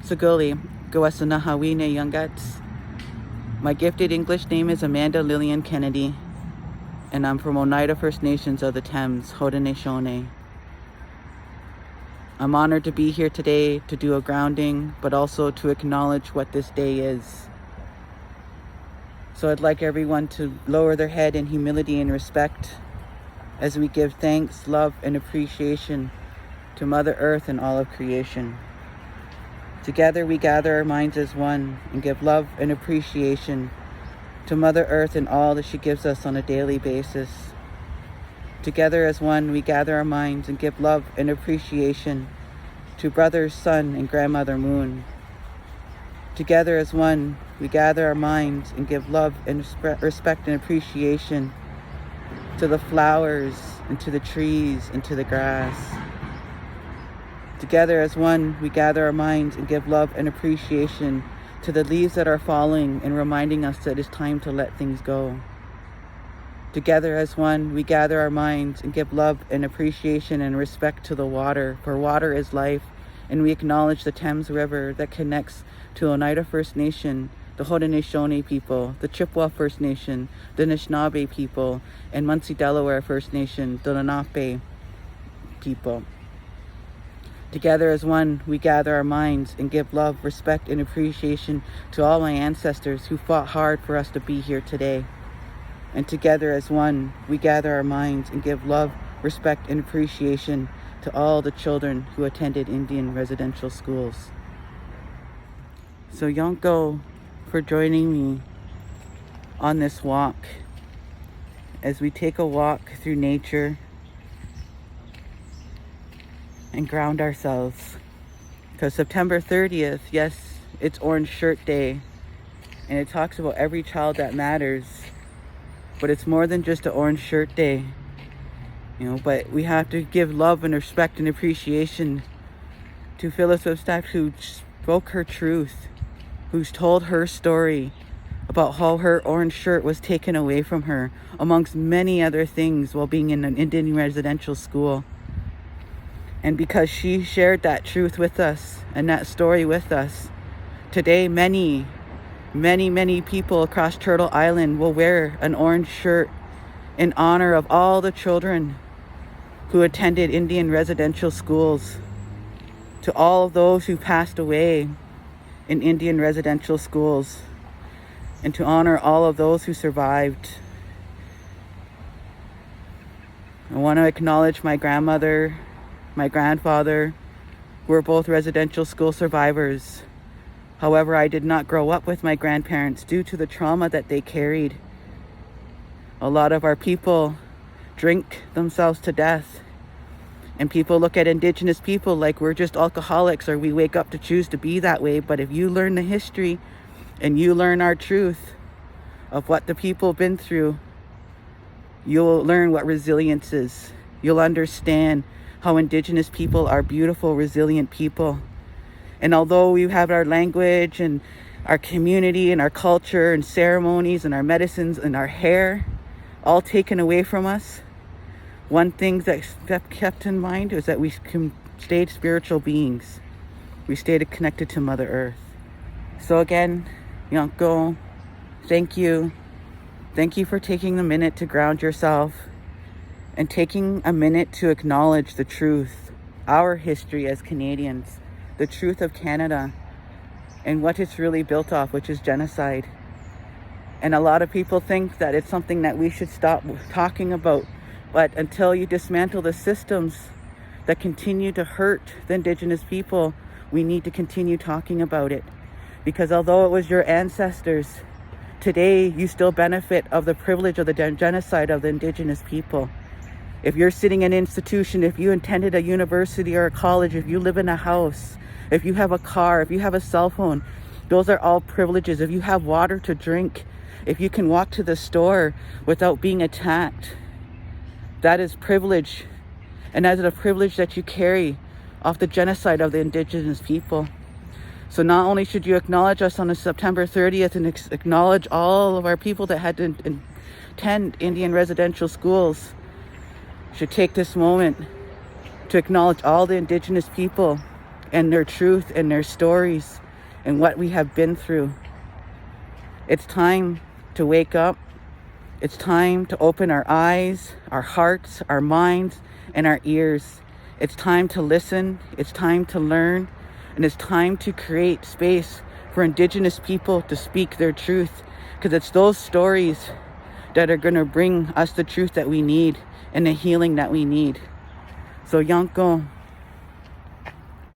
Saguli, Gawasanahawi Youngats. My gifted English name is Amanda Lillian Kennedy, and I'm from Oneida First Nations of the Thames, Haudenosaunee. I'm honored to be here today to do a grounding, but also to acknowledge what this day is. So I'd like everyone to lower their head in humility and respect as we give thanks, love, and appreciation to Mother Earth and all of creation. Together we gather our minds as one and give love and appreciation to Mother Earth and all that she gives us on a daily basis. Together as one, we gather our minds and give love and appreciation to Brother, Sun, and Grandmother Moon. Together as one, we gather our minds and give love and respect and appreciation to the flowers and to the trees and to the grass. Together as one, we gather our minds and give love and appreciation to the leaves that are falling and reminding us that it's time to let things go. Together as one, we gather our minds and give love and appreciation and respect to the water, for water is life, and we acknowledge the Thames River that connects to Oneida First Nation, the Haudenosaunee people, the Chippewa First Nation, the Anishinaabe people, and Munsee Delaware First Nation, the Lenape people. Together as one, we gather our minds and give love, respect, and appreciation to all my ancestors who fought hard for us to be here today. And together as one, we gather our minds and give love, respect, and appreciation to all the children who attended Indian residential schools. So Yonko for joining me on this walk as we take a walk through nature and ground ourselves. Because September 30th, yes, it's Orange Shirt Day, and it talks about every child that matters. But it's more than just an Orange Shirt Day, but we have to give love and respect and appreciation to Phyllis Webstack, who spoke her truth, who's told her story about how her orange shirt was taken away from her, amongst many other things, while being in an Indian residential school. And because she shared that truth with us and that story with us, today many people across Turtle Island will wear an orange shirt in honor of all the children who attended Indian residential schools, to all of those who passed away in Indian residential schools, and to honor all of those who survived. I want to acknowledge my grandmother, my grandfather, who were both residential school survivors. However, I did not grow up with my grandparents due to the trauma that they carried. A lot of our people drink themselves to death. And people look at Indigenous people like we're just alcoholics, or we wake up to choose to be that way. But if you learn the history and you learn our truth of what the people have been through, you'll learn what resilience is. You'll understand how Indigenous people are beautiful, resilient people. And although we have our language and our community and our culture and ceremonies and our medicines and our hair all taken away from us, one thing that kept in mind is that we stayed spiritual beings. We stayed connected to Mother Earth. So again, Yonko, thank you. Thank you for taking the minute to ground yourself and taking a minute to acknowledge the truth, our history as Canadians, the truth of Canada and what it's really built off, which is genocide. And a lot of people think that it's something that we should stop talking about. But until you dismantle the systems that continue to hurt the Indigenous people, we need to continue talking about it. Because although it was your ancestors, today you still benefit of the privilege of the genocide of the Indigenous people. If you're sitting in an institution, if you attended a university or a college, if you live in a house, if you have a car, if you have a cell phone, those are all privileges. If you have water to drink, if you can walk to the store without being attacked, that is privilege. And that is a privilege that you carry off the genocide of the Indigenous people. So not only should you acknowledge us on September 30th and acknowledge all of our people that had to attend Indian residential schools, you should take this moment to acknowledge all the Indigenous people and their truth and their stories and what we have been through. It's time to wake up. It's time to open our eyes, our hearts, our minds, and our ears. It's time to listen. It's time to learn. And it's time to create space for Indigenous people to speak their truth. Because it's those stories that are going to bring us the truth that we need and the healing that we need. So Yanko,